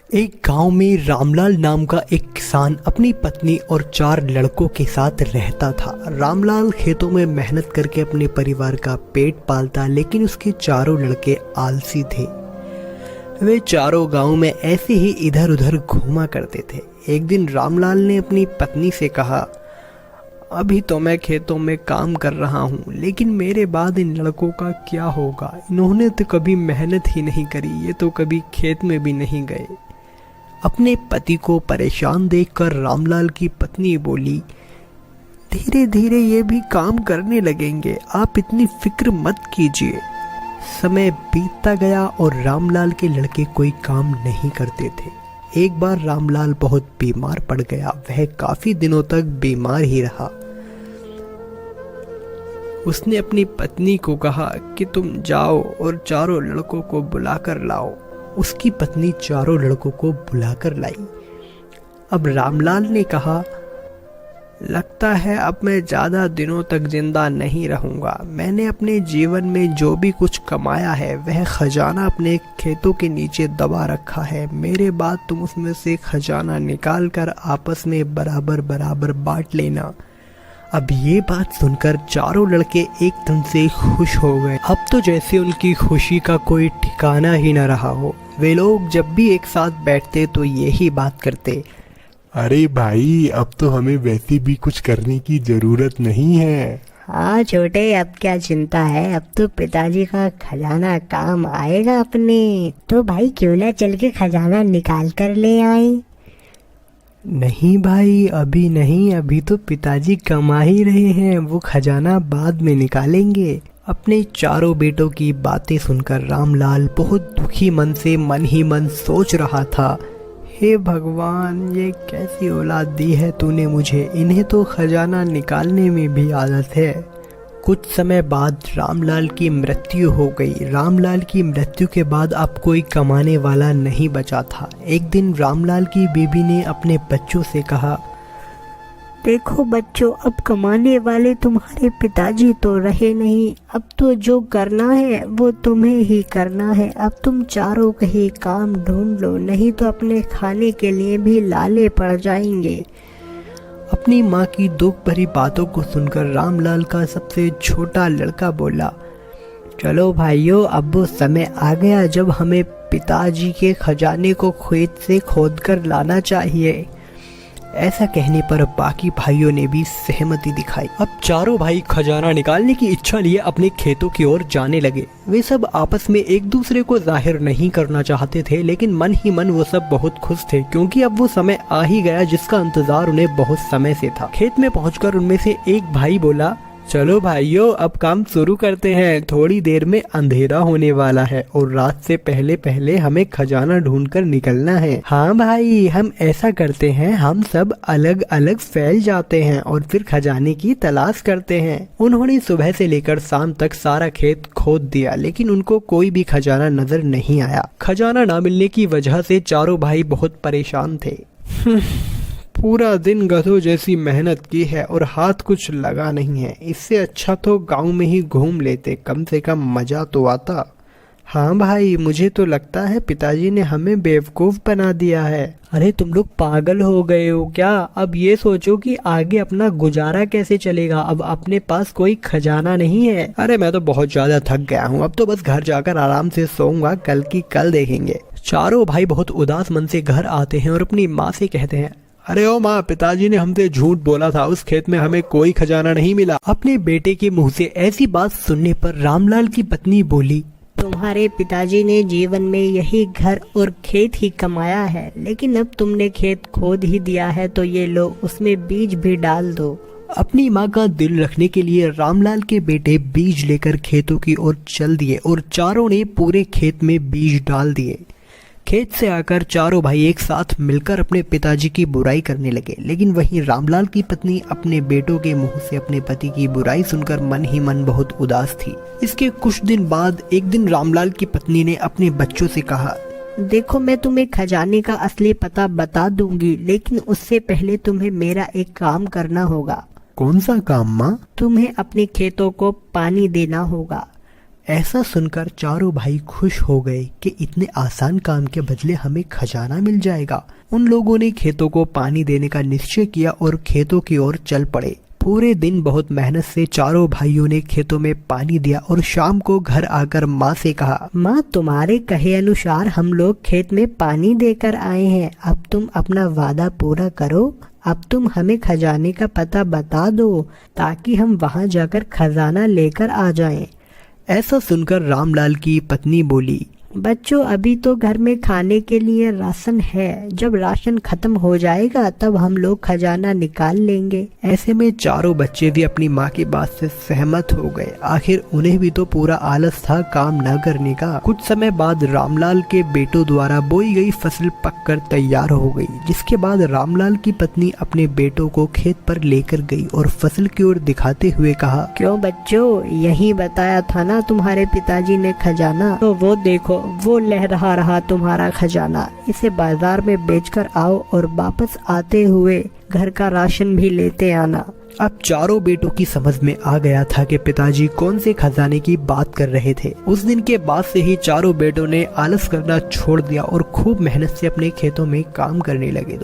एक गांव में रामलाल नाम का एक किसान अपनी पत्नी और 4 लड़कों के साथ रहता था। रामलाल खेतों में मेहनत करके अपने परिवार का पेट पालता, लेकिन उसके चारों लड़के आलसी थे। वे चारों गांव में ऐसे ही इधर उधर घूमा करते थे। एक दिन रामलाल ने अपनी पत्नी से कहा, अभी तो मैं खेतों में काम कर रहा हूँ, लेकिन मेरे बाद इन लड़कों का क्या होगा? इन्होंने तो कभी मेहनत ही नहीं करी, ये तो कभी खेत में भी नहीं गए। अपने पति को परेशान देखकर रामलाल की पत्नी बोली, धीरे धीरे ये भी काम करने लगेंगे, आप इतनी फिक्र मत कीजिए। समय बीतता गया और रामलाल के लड़के कोई काम नहीं करते थे। एक बार रामलाल बहुत बीमार पड़ गया। वह काफी दिनों तक बीमार ही रहा। उसने अपनी पत्नी को कहा कि तुम जाओ और चारों लड़कों को बुलाकर लाओ। उसकी पत्नी चारों लड़कों को बुलाकर लाई। अब रामलाल ने कहा, लगता है अब मैं ज़्यादा दिनों तक जिंदा नहीं रहूँगा। मैंने अपने जीवन में जो भी कुछ कमाया है वह खजाना अपने खेतों के नीचे दबा रखा है। मेरे बाद तुम उसमें से खजाना निकाल कर आपस में बराबर बराबर बांट लेना। अब ये बात सुनकर चारों लड़के एकदम से खुश हो गए। अब तो जैसे उनकी खुशी का कोई ठिकाना ही न रहा हो। वे लोग जब भी एक साथ बैठते तो यही बात करते, अरे भाई, अब तो हमें वैसे भी कुछ करने की जरूरत नहीं है। हाँ छोटे, अब क्या चिंता है, अब तो पिताजी का खजाना काम आएगा अपने। तो भाई क्यों ना चल के खजाना निकाल कर ले आए। नहीं भाई, अभी नहीं, अभी तो पिताजी कमा ही रहे हैं, वो खजाना बाद में निकालेंगे। अपने चारों बेटों की बातें सुनकर रामलाल बहुत दुखी मन से मन ही मन सोच रहा था, हे भगवान, ये कैसी औलाद दी है तूने मुझे, इन्हें तो खजाना निकालने में भी आदत है। कुछ समय बाद रामलाल की मृत्यु हो गई। रामलाल की मृत्यु के बाद अब कोई कमाने वाला नहीं बचा था। एक दिन रामलाल की बीवी ने अपने बच्चों से कहा, देखो बच्चों, अब कमाने वाले तुम्हारे पिताजी तो रहे नहीं। अब तो जो करना है वो तुम्हें ही करना है। अब तुम चारों कहीं काम ढूंढ लो, नहीं तो अपने खाने के लिए भी लाले पड़ जाएंगे। अपनी माँ की दुख भरी बातों को सुनकर रामलाल का सबसे छोटा लड़का बोला, चलो भाइयों, अब वो समय आ गया जब हमें पिताजी के खजाने को खेत से खोदकर लाना चाहिए। ऐसा कहने पर बाकी भाइयों ने भी सहमति दिखाई। अब चारों भाई खजाना निकालने की इच्छा लिए अपने खेतों की ओर जाने लगे। वे सब आपस में एक दूसरे को जाहिर नहीं करना चाहते थे, लेकिन मन ही मन वो सब बहुत खुश थे, क्योंकि अब वो समय आ ही गया जिसका इंतजार उन्हें बहुत समय से था। खेत में पहुंचकर उनमें से एक भाई बोला, चलो भाइयों, अब काम शुरू करते हैं। थोड़ी देर में अंधेरा होने वाला है और रात से पहले पहले हमें खजाना ढूंढकर निकलना है। हाँ भाई, हम ऐसा करते हैं, हम सब अलग अलग फैल जाते हैं और फिर खजाने की तलाश करते हैं। उन्होंने सुबह से लेकर शाम तक सारा खेत खोद दिया, लेकिन उनको कोई भी खजाना नजर नहीं आया। खजाना न मिलने की वजह से चारों भाई बहुत परेशान थे। पूरा दिन गधों जैसी मेहनत की है और हाथ कुछ लगा नहीं है। इससे अच्छा तो गांव में ही घूम लेते, कम से कम मजा तो आता। हाँ भाई, मुझे तो लगता है पिताजी ने हमें बेवकूफ बना दिया है। अरे तुम लोग पागल हो गए हो क्या? अब ये सोचो कि आगे अपना गुजारा कैसे चलेगा। अब अपने पास कोई खजाना नहीं है। अरे मैं तो बहुत ज्यादा थक गया हूँ, अब तो बस घर जाकर आराम से सोऊंगा, कल की कल देखेंगे। चारों भाई बहुत उदास मन से घर आते हैं और अपनी माँ से कहते हैं, अरे ओ माँ, पिताजी ने हमसे झूठ बोला था, उस खेत में हमें कोई खजाना नहीं मिला। अपने बेटे के मुंह से ऐसी बात सुनने पर रामलाल की पत्नी बोली, तुम्हारे पिताजी ने जीवन में यही घर और खेत ही कमाया है, लेकिन अब तुमने खेत खोद ही दिया है तो ये लो, उसमें बीज भी डाल दो। अपनी माँ का दिल रखने के लिए रामलाल के बेटे बीज लेकर खेतों की ओर चल दिए और चारों ने पूरे खेत में बीज डाल दिए। खेत से आकर चारों भाई एक साथ मिलकर अपने पिताजी की बुराई करने लगे, लेकिन वहीं रामलाल की पत्नी अपने बेटों के मुंह से अपने पति की बुराई सुनकर मन ही मन बहुत उदास थी। इसके कुछ दिन बाद एक दिन रामलाल की पत्नी ने अपने बच्चों से कहा, देखो, मैं तुम्हें खजाने का असली पता बता दूंगी, लेकिन उससे पहले तुम्हें मेरा एक काम करना होगा। कौन सा काम माँ? तुम्हें अपने खेतों को पानी देना होगा। ऐसा सुनकर चारों भाई खुश हो गए कि इतने आसान काम के बदले हमें खजाना मिल जाएगा। उन लोगों ने खेतों को पानी देने का निश्चय किया और खेतों की ओर चल पड़े। पूरे दिन बहुत मेहनत से चारों भाइयों ने खेतों में पानी दिया और शाम को घर आकर माँ से कहा, माँ, तुम्हारे कहे अनुसार हम लोग खेत में पानी देकर आए हैं। अब तुम अपना वादा पूरा करो। अब तुम हमें खजाने का पता बता दो ताकि हम वहाँ जाकर खजाना लेकर आ जाएं। ऐसा सुनकर रामलाल की पत्नी बोली, बच्चों, अभी तो घर में खाने के लिए राशन है। जब राशन खत्म हो जाएगा तब हम लोग खजाना निकाल लेंगे। ऐसे में चारों बच्चे भी अपनी माँ की बात से सहमत हो गए। आखिर उन्हें भी तो पूरा आलस था काम न करने का। कुछ समय बाद रामलाल के बेटों द्वारा बोई गई फसल पककर तैयार हो गई, जिसके बाद रामलाल की पत्नी अपने बेटों को खेत पर लेकर गई और फसल की ओर दिखाते हुए कहा, क्यों बच्चों, यही बताया था ना तुम्हारे पिताजी ने खजाना। तो वो देखो, वो लहरा रहा तुम्हारा खजाना। इसे बाजार में बेचकर आओ और वापस आते हुए घर का राशन भी लेते आना। अब चारों बेटों की समझ में आ गया था कि पिताजी कौन से खजाने की बात कर रहे थे। उस दिन के बाद से ही चारों बेटों ने आलस करना छोड़ दिया और खूब मेहनत से अपने खेतों में काम करने लगे।